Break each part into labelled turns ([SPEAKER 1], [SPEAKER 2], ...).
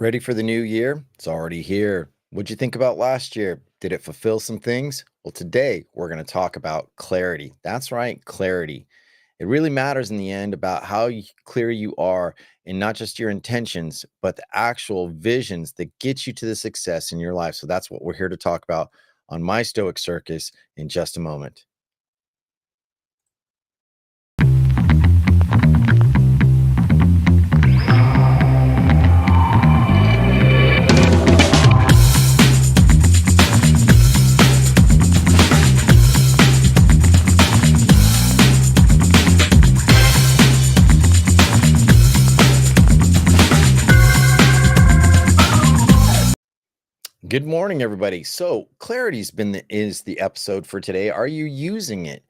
[SPEAKER 1] Ready for the new year? It's already here. What'd you think about last year? Did it fulfill some things? Well, today we're going to talk about clarity. That's right, clarity. It really matters in the end about how clear you are in not just your intentions, but the actual visions that get you to the success in your life. So that's what we're here to talk about on my Stoic Circus in just a moment. Good morning, everybody. So, clarity's been is the episode for today. Are you using it?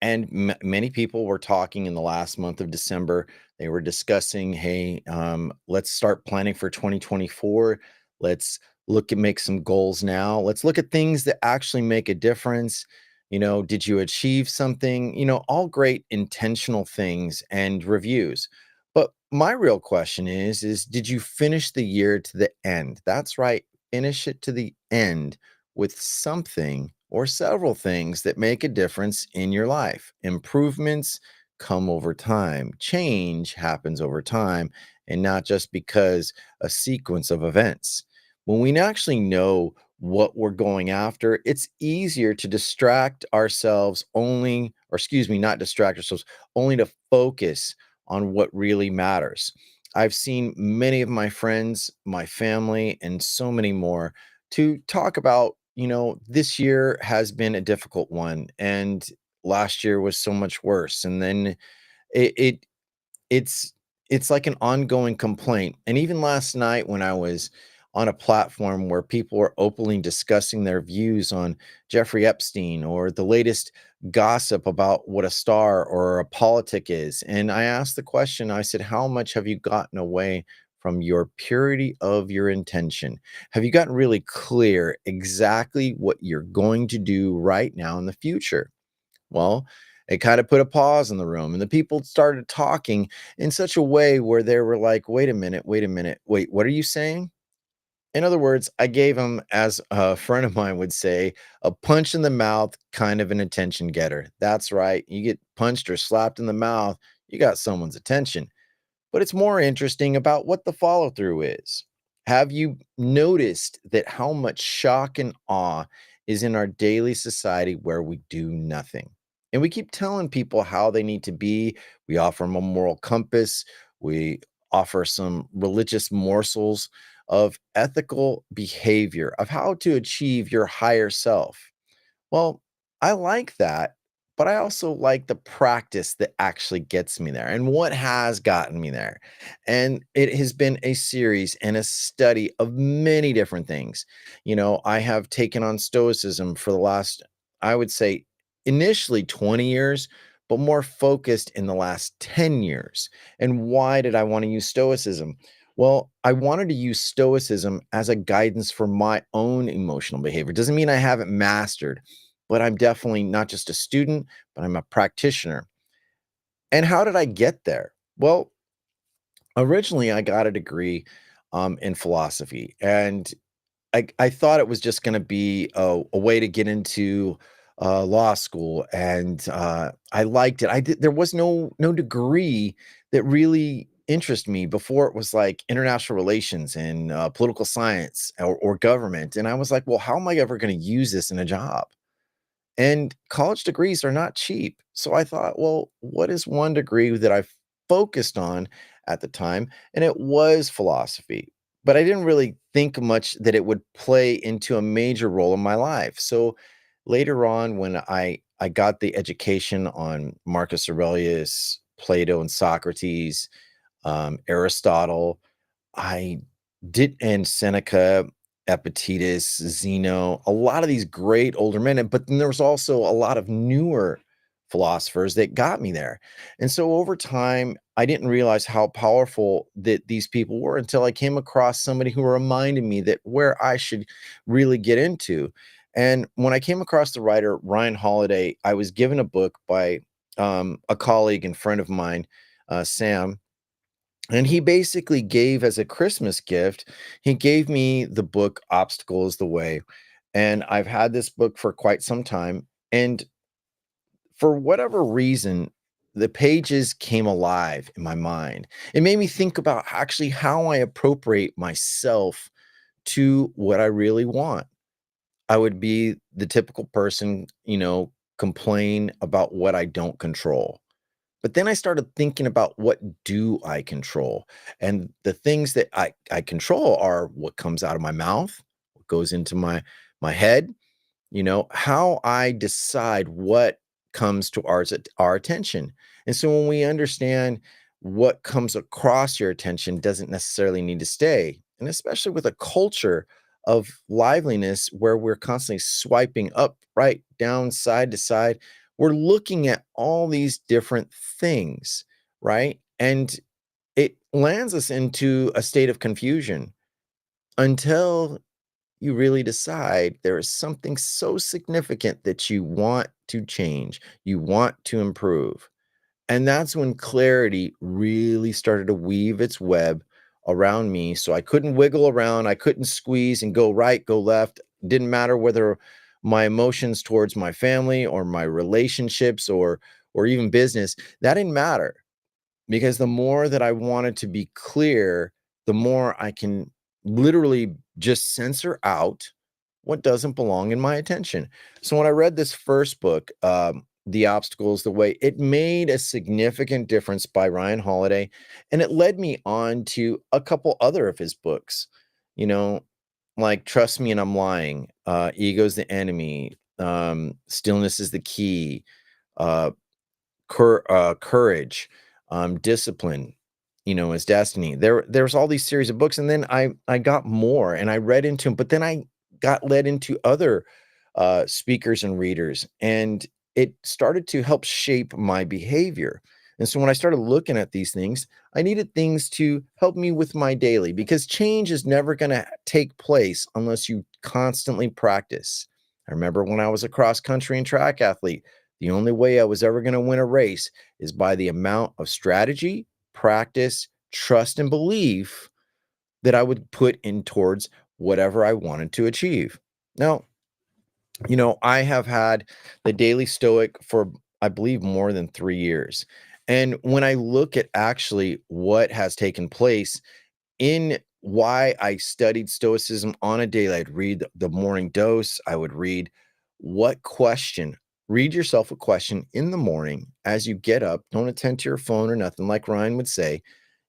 [SPEAKER 1] And many people were talking in the last month of December. They were discussing, hey, let's start planning for 2024. Let's look at make some goals now. Let's look at things that actually make a difference. Did you achieve something? All great intentional things and reviews. But my real question is did you finish the year to the end? That's right. Finish it to the end with something or several things that make a difference in your life. Improvements come over time, change happens over time, and not just because a sequence of events. When we actually know what we're going after, it's easier to distract ourselves only, or excuse me, not distract ourselves, only to focus on what really matters. I've seen many of my friends, my family, and so many more to talk about, this year has been a difficult one and last year was so much worse. And then it, it it's it's like an ongoing complaint. And even last night when I was on a platform where people were openly discussing their views on Jeffrey Epstein or the latest gossip about what a star or a politic is. And I asked the question, I said, how much have you gotten away from your purity of your intention? Have you gotten really clear exactly what you're going to do right now in the future? Well, it kind of put a pause in the room, and the people started talking in such a way where they were like, wait a minute, wait, what are you saying? In other words, I gave him, as a friend of mine would say, a punch in the mouth, kind of an attention getter. That's right. You get punched or slapped in the mouth, you got someone's attention. But it's more interesting about what the follow through is. Have you noticed that how much shock and awe is in our daily society where we do nothing? And we keep telling people how they need to be. We offer them a moral compass. We offer some religious morsels of ethical behavior, of how to achieve your higher self. Well, I like that, but I also like the practice that actually gets me there and what has gotten me there. And it has been a series and a study of many different things. I have taken on Stoicism for the last, I would say, initially 20 years, but more focused in the last 10 years. And why did I want to use Stoicism? Well, I wanted to use Stoicism as a guidance for my own emotional behavior. Doesn't mean I haven't mastered, but I'm definitely not just a student, but I'm a practitioner. And how did I get there? Well, originally I got a degree in philosophy, and I thought it was just going to be a way to get into law school, and I liked it. There was no degree that really interested me before. It was like international relations and political science or government, and I was like, well, how am I ever going to use this in a job? And college degrees are not cheap. So I thought, well, what is one degree that I focused on at the time? And it was philosophy. But I didn't really think much that it would play into a major role in my life. So later on, when I got the education on Marcus Aurelius, Plato, and Socrates, Aristotle, I did, and Seneca, Epictetus, Zeno, a lot of these great older men, but then there was also a lot of newer philosophers that got me there. And so over time, I didn't realize how powerful that these people were until I came across somebody who reminded me that where I should really get into. And when I came across the writer Ryan Holiday, I was given a book by a colleague and friend of mine, Sam, And he basically gave as a Christmas gift, he gave me the book Obstacle is the Way. And I've had this book for quite some time. And for whatever reason, the pages came alive in my mind. It made me think about actually how I appropriate myself to what I really want. I would be the typical person, complain about what I don't control. But then I started thinking about what do I control? And the things that I control are what comes out of my mouth, what goes into my head, how I decide what comes to our attention. And so when we understand what comes across your attention doesn't necessarily need to stay, and especially with a culture of liveliness where we're constantly swiping up, right, down, side to side, we're looking at all these different things, right? And it lands us into a state of confusion until you really decide there is something so significant that you want to change, you want to improve. And that's when clarity really started to weave its web around me. So I couldn't wiggle around, I couldn't squeeze and go right, go left. Didn't matter whether my emotions towards my family or my relationships or even business, that didn't matter because the more that I wanted to be clear, the more I can literally just censor out what doesn't belong in my attention. So when I read this first book, The Obstacles, the Way, it made a significant difference by Ryan Holiday. And it led me on to a couple other of his books, you know, like Trust Me and I'm Lying, Ego's the Enemy, Stillness is the Key, uh, courage, discipline, as destiny. There's all these series of books, and then I got more, and I read into them, but then I got led into other speakers and readers, and it started to help shape my behavior. And so when I started looking at these things, I needed things to help me with my daily because change is never going to take place unless you constantly practice. I remember when I was a cross country and track athlete, the only way I was ever going to win a race is by the amount of strategy, practice, trust, and belief that I would put in towards whatever I wanted to achieve. Now, I have had the Daily Stoic for, I believe, more than 3 years. And when I look at actually what has taken place in why I studied Stoicism on a daily, I'd read the morning dose. I would read what question, read yourself a question in the morning as you get up. Don't attend to your phone or nothing, like Ryan would say.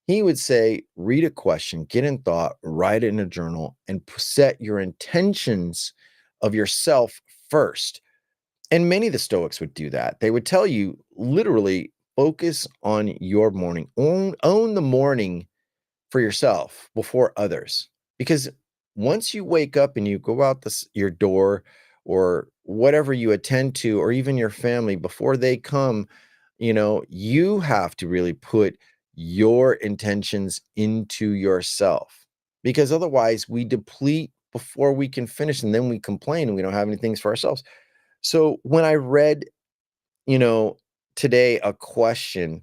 [SPEAKER 1] He would say, read a question, get in thought, write it in a journal, and set your intentions of yourself first. And many of the Stoics would do that. They would tell you literally focus on your morning, own the morning for yourself before others. Because once you wake up and you go out your door or whatever you attend to, or even your family, before they come, you have to really put your intentions into yourself. Because otherwise, we deplete before we can finish and then we complain and we don't have any things for ourselves. So when I read, you know, today a question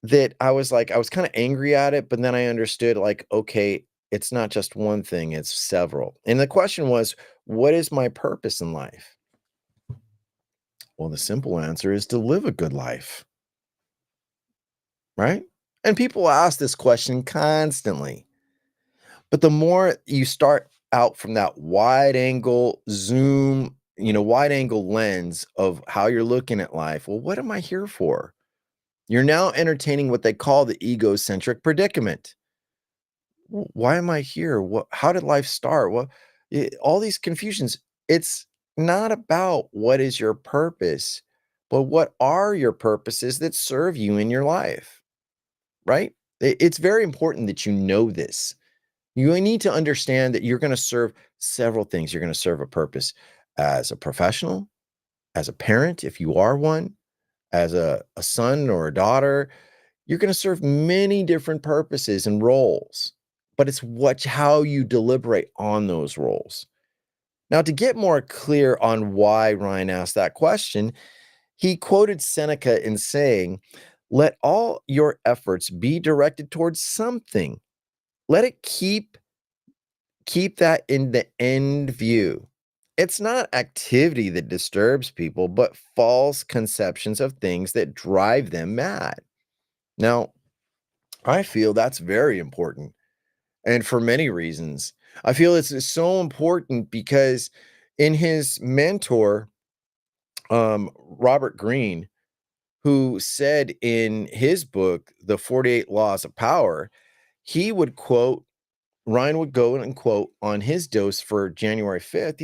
[SPEAKER 1] that I was like, I was kinda angry at it, but then I understood, like, okay, it's not just one thing, it's several. And the question was, what is my purpose in life? Well, the simple answer is to live a good life, right? And people ask this question constantly. But the more you start out from that wide angle zoom, wide angle lens of how you're looking at life, well, what am I here for? You're now entertaining what they call the egocentric predicament. Why am I here? How did life start? All these confusions. It's not about what is your purpose, but what are your purposes that serve you in your life, right? It's very important that you know this. You need to understand that you're going to serve several things. You're going to serve a purpose as a professional, as a parent, if you are one, as a son or a daughter. You're going to serve many different purposes and roles, but it's how you deliberate on those roles. Now, to get more clear on why Ryan asked that question, he quoted Seneca in saying, Let all your efforts be directed towards something. Let it keep that in the end view. It's not activity that disturbs people, but false conceptions of things that drive them mad. Now, I feel that's very important, and for many reasons. I feel it's so important because in his mentor, Robert Greene, who said in his book, The 48 Laws of Power, he would quote, Ryan would go and quote on his dose for January 5th,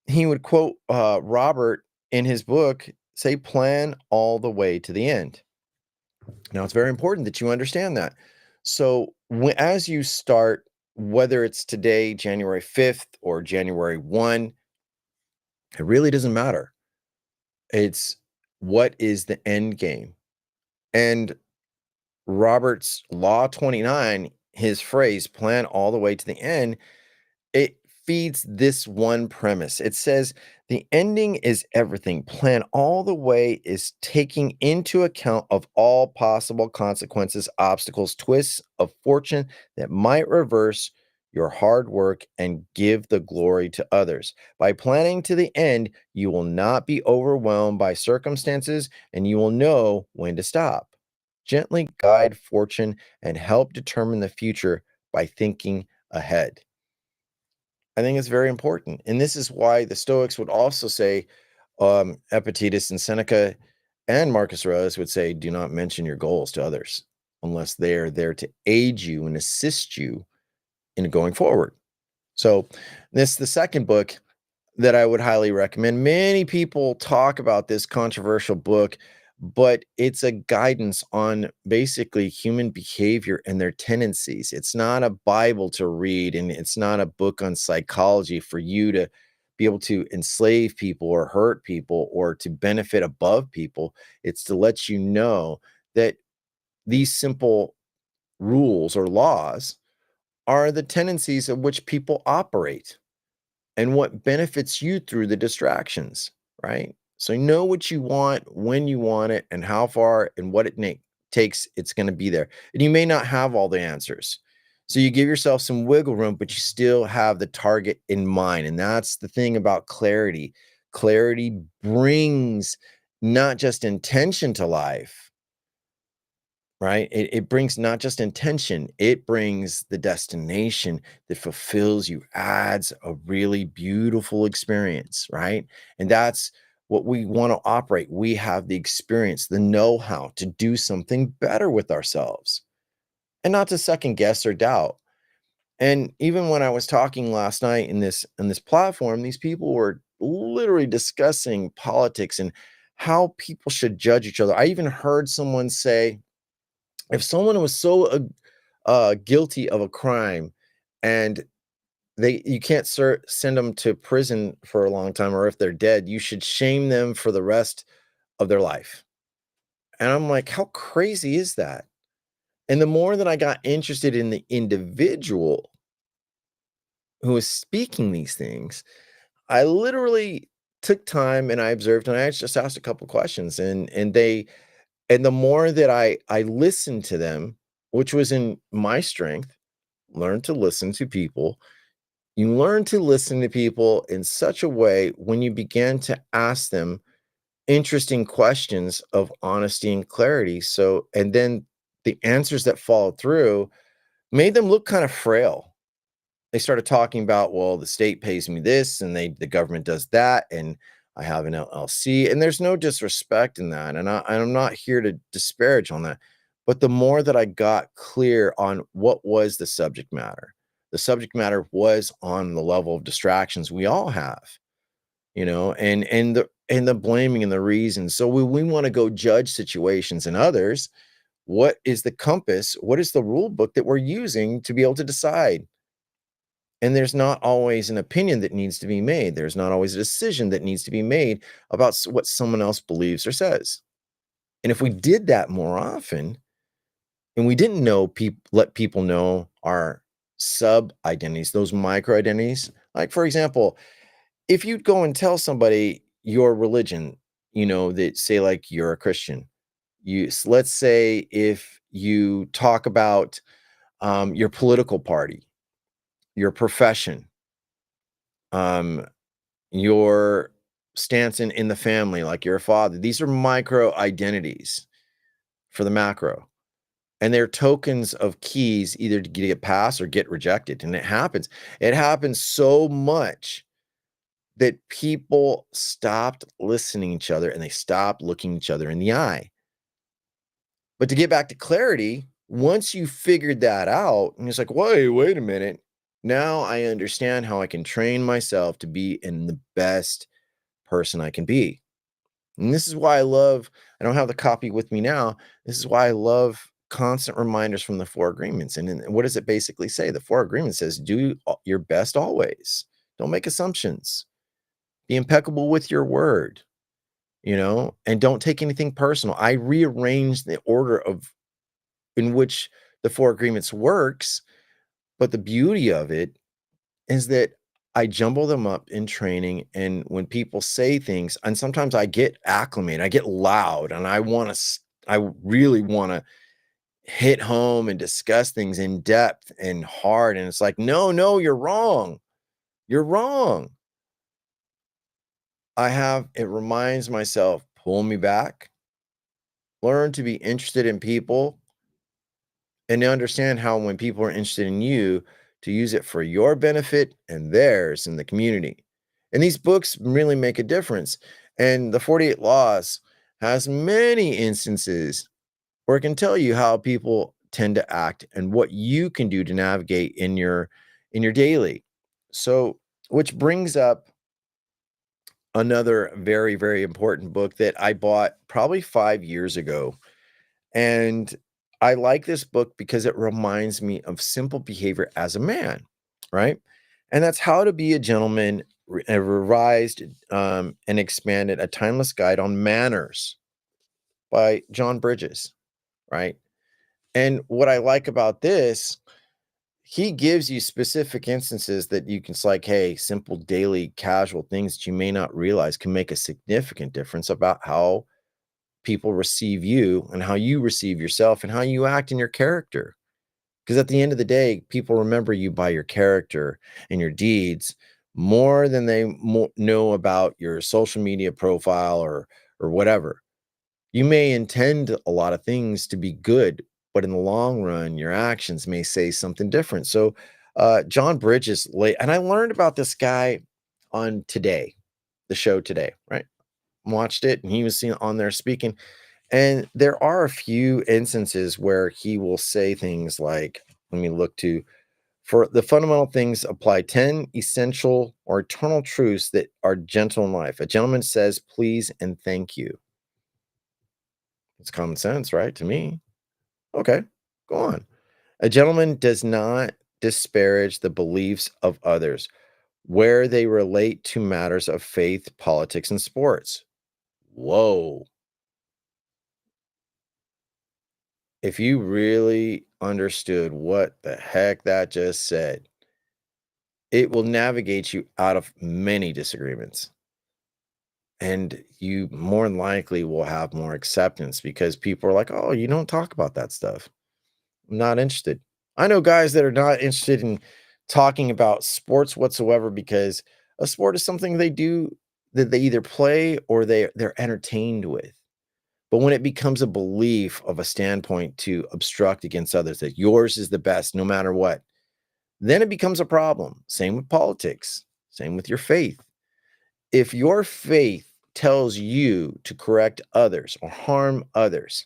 [SPEAKER 1] he would quote Robert in his book, say, plan all the way to the end. Now, it's very important that you understand that. So, as you start, whether it's today, January 5th, or January 1, it really doesn't matter. It's what is the end game? And Robert's Law 29, his phrase, plan all the way to the end, it feeds this one premise. It says, the ending is everything. Plan all the way is taking into account of all possible consequences, obstacles, twists of fortune that might reverse your hard work and give the glory to others. By planning to the end, you will not be overwhelmed by circumstances and you will know when to stop. Gently guide fortune and help determine the future by thinking ahead. I think it's very important. And this is why the Stoics would also say, Epictetus and Seneca and Marcus Aurelius would say, do not mention your goals to others unless they are there to aid you and assist you in going forward. So, this the second book that I would highly recommend. Many people talk about this controversial book, but it's a guidance on basically human behavior and their tendencies. It's not a Bible to read, and it's not a book on psychology for you to be able to enslave people or hurt people or to benefit above people. It's to let you know that these simple rules or laws are the tendencies of which people operate and what benefits you through the distractions, right? So know what you want, when you want it, and how far and what it takes, it's going to be there. And you may not have all the answers. So you give yourself some wiggle room, but you still have the target in mind. And that's the thing about clarity. Clarity brings not just intention to life, right? It brings not just intention, it brings the destination that fulfills you, adds a really beautiful experience, right? And that's what we want to operate. We have the experience, the know-how to do something better with ourselves and not to second guess or doubt. And even when I was talking last night in this platform, these people were literally discussing politics and how people should judge each other. I even heard someone say, if someone was so guilty of a crime and you can't send them to prison for a long time, or if they're dead, you should shame them for the rest of their life. And I'm like, how crazy is that? And the more that I got interested in the individual who was speaking these things, I literally took time and I observed and I just asked a couple questions, and the more that I listened to them, which was in my strength, learn to listen to people. You learn to listen to people in such a way when you begin to ask them interesting questions of honesty and clarity. So, and then the answers that followed through made them look kind of frail. They started talking about, well, the state pays me this and the government does that, and I have an LLC, and there's no disrespect in that, and I'm not here to disparage on that. But the more that I got clear on what was the subject matter was on the level of distractions we all have, and the blaming and the reasons. So we want to go judge situations and others. What is the compass? What is the rule book that we're using to be able to decide? And there's not always an opinion that needs to be made. There's not always a decision that needs to be made about what someone else believes or says. And if we did that more often, and we didn't let people know our sub identities, those micro identities, like for example, if you'd go and tell somebody your religion, that say like you're a Christian, Let's say if you talk about your political party, your profession, um, your stance in the family, like you're a father. These are micro identities for the macro. And they're tokens of keys either to get passed or get rejected. And it happens. It happens so much that people stopped listening to each other and they stopped looking each other in the eye. But to get back to clarity, once you figured that out, and it's like, wait a minute. Now I understand how I can train myself to be in the best person I can be. And this is why I don't have the copy with me now. This is why I love constant reminders from the Four Agreements. And then what does it basically say? The Four Agreements says, do your best always. Don't make assumptions. Be impeccable with your word, and don't take anything personal. I rearranged the order of in which the Four Agreements works, but the beauty of it is that I jumble them up in training, and when people say things and sometimes I get acclimated, I get loud, and I really wanna hit home and discuss things in depth and hard, and it's like, "No, no, you're wrong. You're wrong." It reminds myself, "Pull me back, learn to be interested in people, and to understand how when people are interested in you, to use it for your benefit and theirs in the community." And these books really make a difference. And the 48 Laws has many instances where it can tell you how people tend to act and what you can do to navigate in your daily. So, which brings up another very, very important book that I bought probably 5 years ago, and I like this book because it reminds me of simple behavior as a man, right? And that's How to Be a Gentleman, a revised and expanded, a timeless guide on manners by John Bridges, right? And what I like about this, he gives you specific instances that you can, it's like, hey, simple daily casual things that you may not realize can make a significant difference about how people receive you and how you receive yourself and how you act in your character. Because at the end of the day, people remember you by your character and your deeds more than they know about your social media profile or whatever. You may intend a lot of things to be good, but in the long run, your actions may say something different. So, John Bridges, and I learned about this guy on Today, the show Today, right? Watched it, and he was seen on there speaking, and there are a few instances where he will say things like, let me look to, for the fundamental things apply 10 essential or eternal truths that are gentle in life. A gentleman says, please and thank you. It's common sense, right? To me. Okay, go on. A gentleman does not disparage the beliefs of others where they relate to matters of faith, politics, and sports. Whoa. If you really understood what the heck that just said, it will navigate you out of many disagreements. And you more than likely will have more acceptance because people are like, oh, you don't talk about that stuff. I'm not interested. I know guys that are not interested in talking about sports whatsoever because a sport is something they do that they either play or they're entertained with. But when it becomes a belief of a standpoint to obstruct against others, that yours is the best no matter what, then it becomes a problem. Same with politics, same with your faith. If your faith tells you to correct others or harm others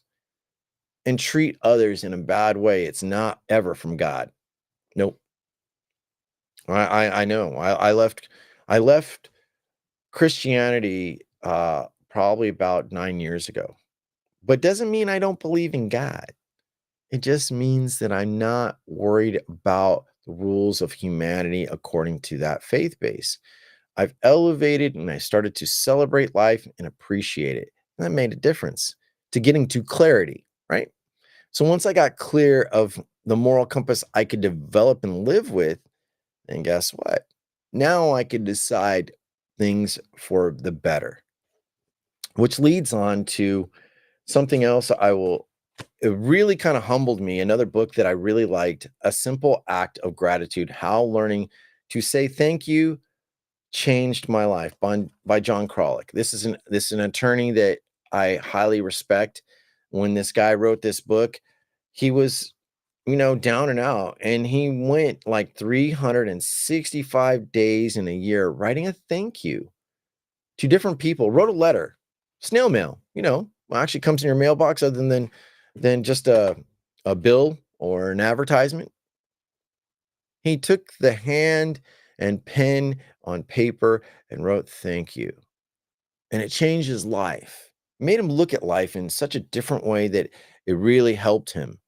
[SPEAKER 1] and treat others in a bad way, it's not ever from God. Nope. I know. I left Christianity probably about 9 years ago, but doesn't mean I don't believe in God. It just means that I'm not worried about the rules of humanity according to that faith base. I've elevated and I started to celebrate life and appreciate it. And that made a difference to getting to clarity, right? So once I got clear of the moral compass I could develop and live with, then guess what? Now I could decide things for the better, which leads on to Something else I will it really kind of humbled me. Another book that I really liked, A Simple Act of Gratitude: How Learning to Say Thank You Changed My Life by John Kralik. This is an attorney that I highly respect. When this guy wrote this book, he was, down and out, and he went like 365 days in a year writing a thank you to different people, wrote a letter, snail mail, actually comes in your mailbox other than just a bill or an advertisement. He took the hand and pen on paper and wrote thank you. And it changed his life. Made him look at life in such a different way that it really helped him.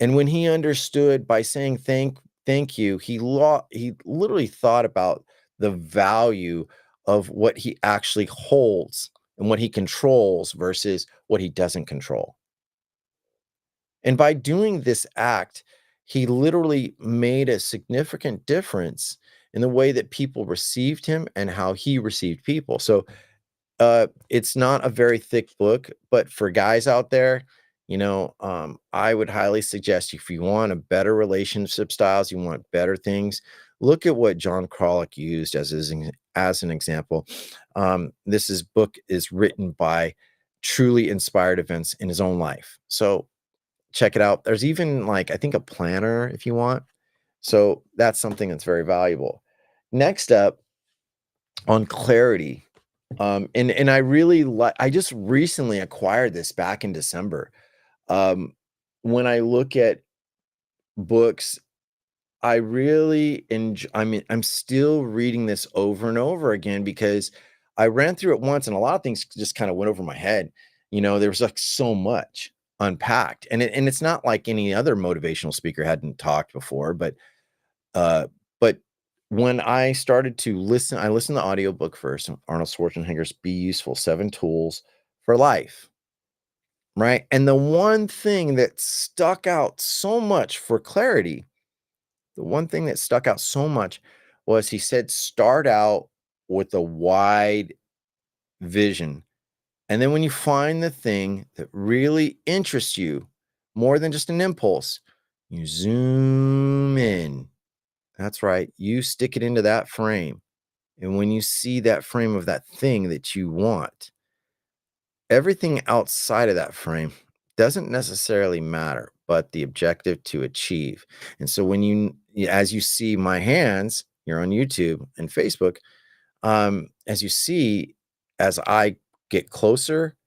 [SPEAKER 1] And when he understood by saying thank you, he literally thought about the value of what he actually holds and what he controls versus what he doesn't control. And by doing this act, he literally made a significant difference in the way that people received him and how he received people. So it's not a very thick book, but for guys out there, I would highly suggest, if you want a better relationship styles, you want better things, look at what John Kralik used as an example. This book is written by truly inspired events in his own life. So check it out. There's even, like, I think, a planner if you want. So that's something that's very valuable. Next up, on clarity. And I really like I just recently acquired this back in December. Um, when I look at books, I really enjoy. I mean, I'm still reading this over and over again because I ran through it once and a lot of things just kind of went over my head. There was like so much unpacked. And it's not like any other motivational speaker hadn't talked before, but when I started to listen, I listened to the audiobook first, Arnold Schwarzenegger's Be Useful: 7 Tools for Life, right? And the one thing that stuck out so much for clarity, the one thing that stuck out so much was, he said, start out with a wide vision. And then when you find the thing that really interests you more than just an impulse, you zoom in. That's right. You stick it into that frame. And when you see that frame of that thing that you want, everything outside of that frame doesn't necessarily matter, but the objective to achieve. And so as you see my hands here on YouTube and Facebook, as you see, as I get closer,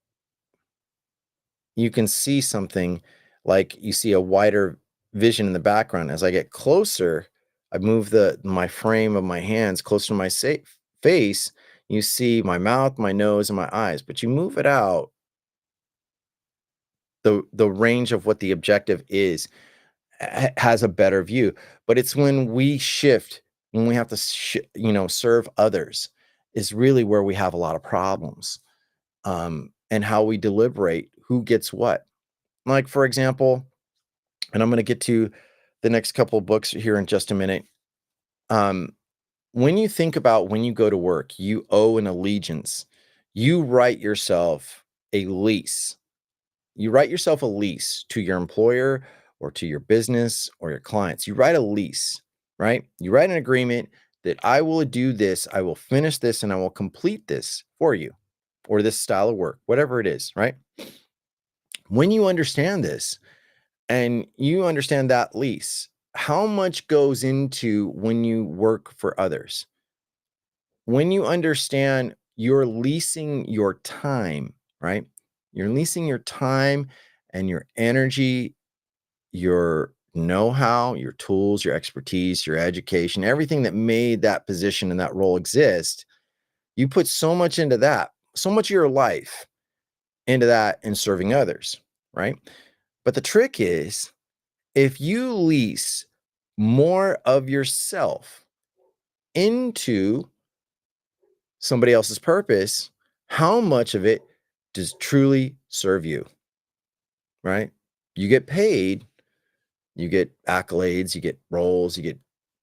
[SPEAKER 1] you can see something, like you see a wider vision in the background. As I get closer, I move my frame of my hands closer to my face. You see my mouth, my nose, and my eyes, but you move it out, the range of what the objective is, has a better view. But it's when we shift, when we have to serve others, is really where we have a lot of problems. And how we deliberate who gets what. Like, for example, and I'm going to get to the next couple of books here in just a minute. Um, when you think about when you go to work, you owe an allegiance. You write yourself a lease. You write yourself a lease to your employer or to your business or your clients. You write a lease, right? You write an agreement that I will do this, I will finish this, and I will complete this for you, or this style of work, whatever it is, right? When you understand this, and you understand that lease, how much goes into when you work for others? When you understand you're leasing your time, right? You're leasing your time and your energy, your know-how, your tools, your expertise, your education, everything that made that position and that role exist. You put so much into that, so much of your life into that and serving others, right? But the trick is, if you lease more of yourself into somebody else's purpose, how much of it does truly serve you, right? You get paid, you get accolades, you get roles, you get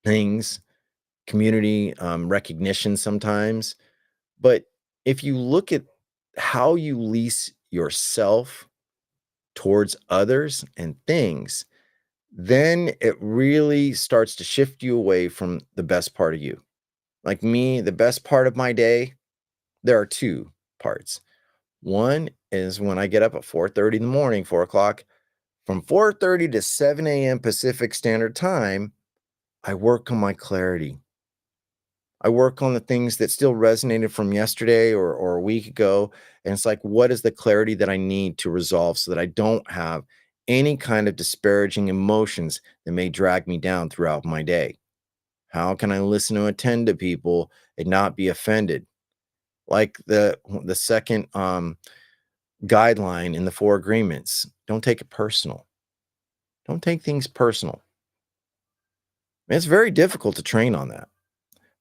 [SPEAKER 1] things, community recognition sometimes. But if you look at how you lease yourself towards others and things, then it really starts to shift you away from the best part of you. Like me, the best part of my day, there are two parts. One is when I get up at 4:30 in the morning, 4 o'clock. From 4:30 to 7 a.m. Pacific Standard Time, I work on my clarity. I work on the things that still resonated from yesterday or a week ago. And it's like, what is the clarity that I need to resolve so that I don't have any kind of disparaging emotions that may drag me down throughout my day? How can I listen to attend to people and not be offended? Like the second guideline in the four agreements, don't take it personal. Don't take things personal. It's very difficult to train on that.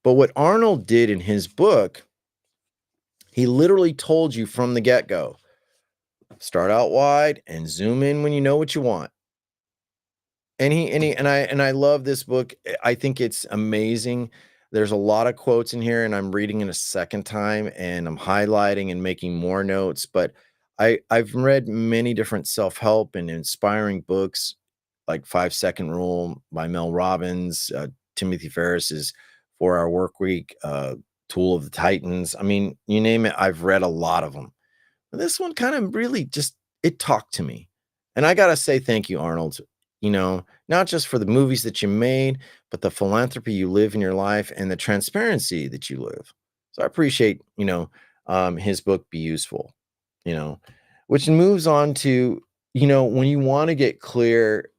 [SPEAKER 1] But what Arnold did in his book, he literally told you from the get-go, start out wide and zoom in when you know what you want. And I love this book. I think it's amazing. There's a lot of quotes in here, and I'm reading it a second time, and I'm highlighting and making more notes. But I've read many different self-help and inspiring books, like 5 Second Rule by Mel Robbins, Timothy Ferriss's 4 Hour Work Week, Tool of the Titans. I mean, you name it, I've read a lot of them. This one kind of really just it talked to me. And I gotta say thank you, Arnold. Not just for the movies that you made, but the philanthropy you live in your life and the transparency that you live. So I appreciate, his book Be Useful, you know, which moves on to, when you want to get clear,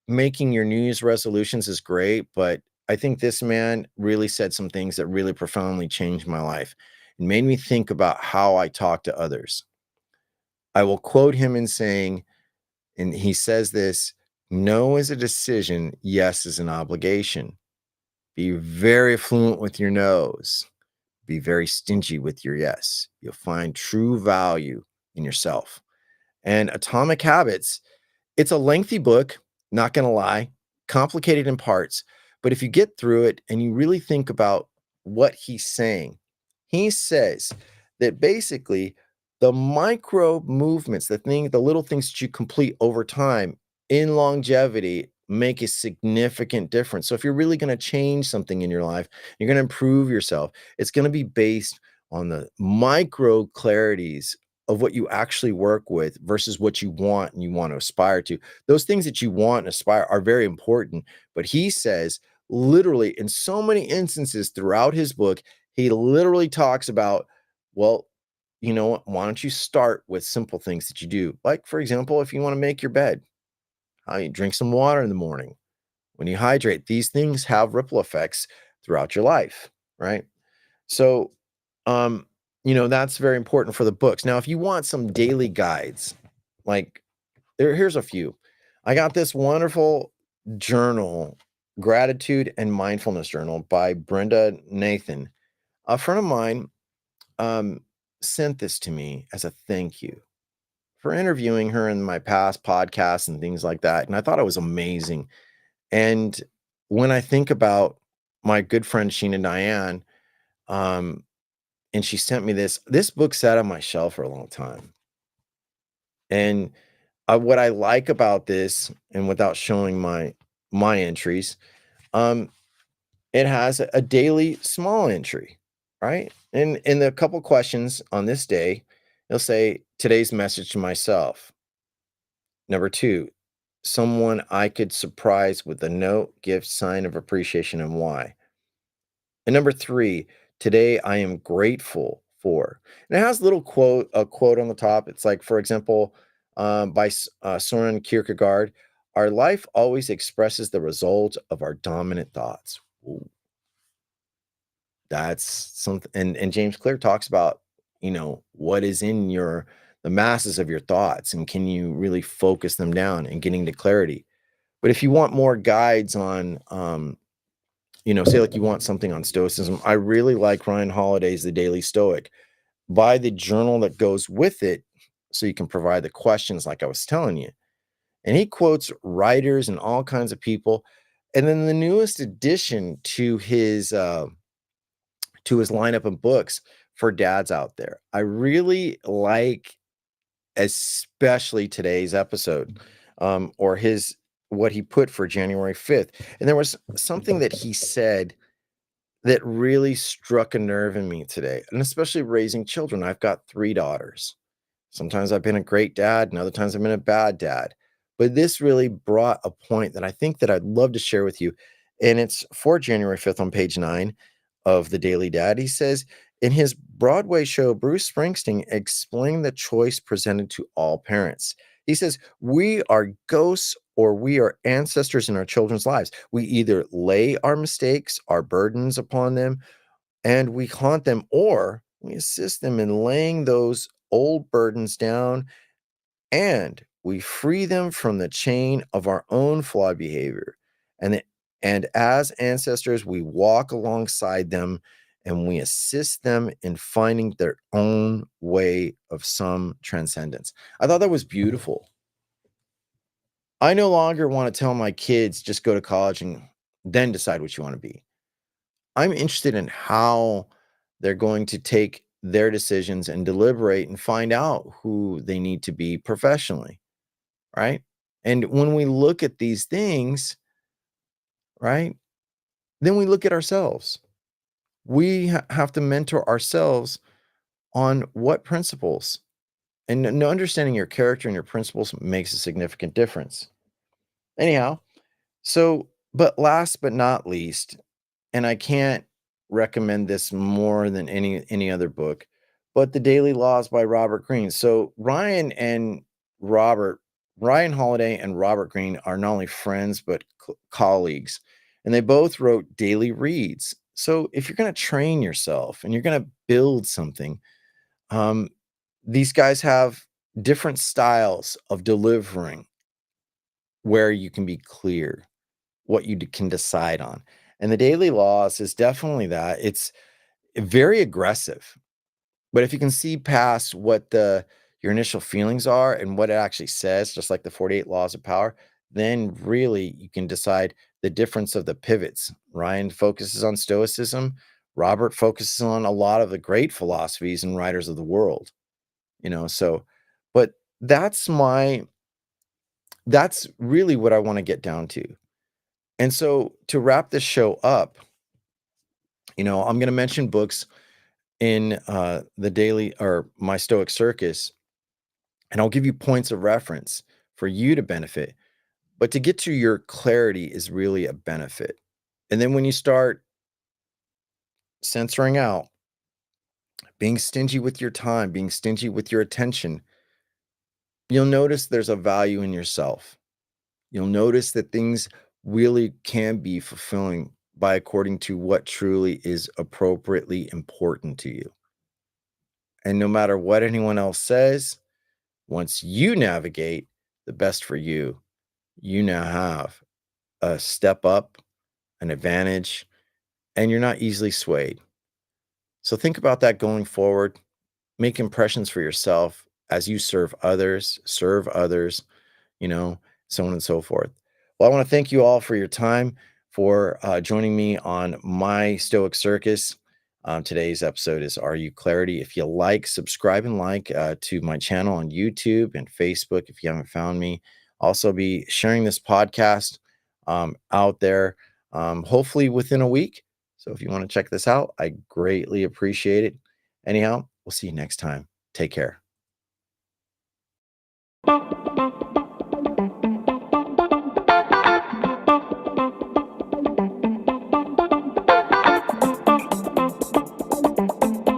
[SPEAKER 1] making your New Year's resolutions is great, but I think this man really said some things that really profoundly changed my life and made me think about how I talk to others. I will quote him in saying, and he says this: no is a decision, yes is an obligation. Be very fluent with your no's, be very stingy with your yes. You'll find true value in yourself. And Atomic Habits, it's a lengthy book, not gonna lie, complicated in parts, but if you get through it and you really think about what he's saying, he says that basically the micro movements, the little things that you complete over time in longevity make a significant difference. So if you're really gonna change something in your life, you're gonna improve yourself, it's gonna be based on the micro clarities of what you actually work with versus what you want and you want to aspire to. Those things that you want and aspire are very important. But he says, literally, in so many instances throughout his book, he literally talks about, well, you know what? Why don't you start with simple things that you do? Like, for example, if you want to make your bed, how you drink some water in the morning, when you hydrate, these things have ripple effects throughout your life, right? So, um, that's very important for the books. Now, if you want some daily guides, like here's a few. I got this wonderful journal, Gratitude and Mindfulness Journal by Brenda Nathan. A friend of mine um, sent this to me as a thank you for interviewing her in my past podcasts and things like that. And I thought it was amazing. And when I think about my good friend Sheena Diane, um, and she sent me this book sat on my shelf for a long time. And what I like about this, and without showing my entries, um, it has a daily small entry, right? And in the couple questions on this day, it'll say today's message to myself. Number two, someone I could surprise with a note, gift, sign of appreciation, and why. And number three, today I am grateful for. And it has a quote on the top. It's like, for example, by Soren Kierkegaard, our life always expresses the result of our dominant thoughts. Ooh, that's something. And James Clear talks about, what is in the masses of your thoughts, and can you really focus them down and getting to clarity. But if you want more guides on, say like you want something on stoicism, I really like Ryan Holiday's The Daily Stoic. Buy the journal that goes with it so you can provide the questions like I was telling you. And he quotes writers and all kinds of people. And then the newest addition to his lineup of books for dads out there. I really like especially today's episode, or his what he put for January 5th. And there was something that he said that really struck a nerve in me today, and especially raising children. I've got 3 daughters. Sometimes I've been a great dad, and other times I've been a bad dad. But this really brought a point that I think that I'd love to share with you, and it's for January 5th on page 9 of The Daily Dad. He says, in his Broadway show, Bruce Springsteen explained the choice presented to all parents. He says, we are ghosts or we are ancestors in our children's lives. We either lay our mistakes, our burdens upon them, and we haunt them, or we assist them in laying those old burdens down and we free them from the chain of our own flawed behavior. And as ancestors, we walk alongside them and we assist them in finding their own way of some transcendence. I thought that was beautiful. I no longer want to tell my kids just go to college and then decide what you want to be. I'm interested in how they're going to take their decisions and deliberate and find out who they need to be professionally, right? And when we look at these things, right, then we look at ourselves. We have to mentor ourselves on what understanding your character and your principles makes a significant difference. Anyhow, so, but last but not least, and I can't recommend this more than any other book, but The Daily Laws by Robert Greene. So Robert Ryan Holiday and Robert Greene are not only friends but colleagues, and they both wrote daily reads. So if you're going to train yourself and you're going to build something, um, these guys have different styles of delivering where you can be clear what you can decide on. And the daily laws is definitely that. It's very aggressive. But if you can see past what your initial feelings are and what it actually says, just like the 48 laws of power, then really you can decide the difference of the pivots. Ryan focuses on stoicism. Robert focuses on a lot of the great philosophies and writers of the world, so but that's really what I want to get down to. And so to wrap this show up, I'm going to mention books in the daily or my Stoic Circus, and I'll give you points of reference for you to benefit. But to get to your clarity is really a benefit. And then when you start censoring out, being stingy with your time, being stingy with your attention, you'll notice there's a value in yourself. You'll notice that things really can be fulfilling by according to what truly is appropriately important to you. And no matter what anyone else says, once you navigate the best for you, you now have a step up, an advantage, and you're not easily swayed. So think about that going forward. Make impressions for yourself as you serve others, you know, so on and so forth. Well, I want to thank you all for your time, for joining me on my Stoic Circus. Today's episode is Are You Clarity? If you subscribe and to my channel on YouTube and Facebook if you haven't found me. Also, be sharing this podcast out there, hopefully within a week. So if you want to check this out, I greatly appreciate it. Anyhow, we'll see you next time. Take care.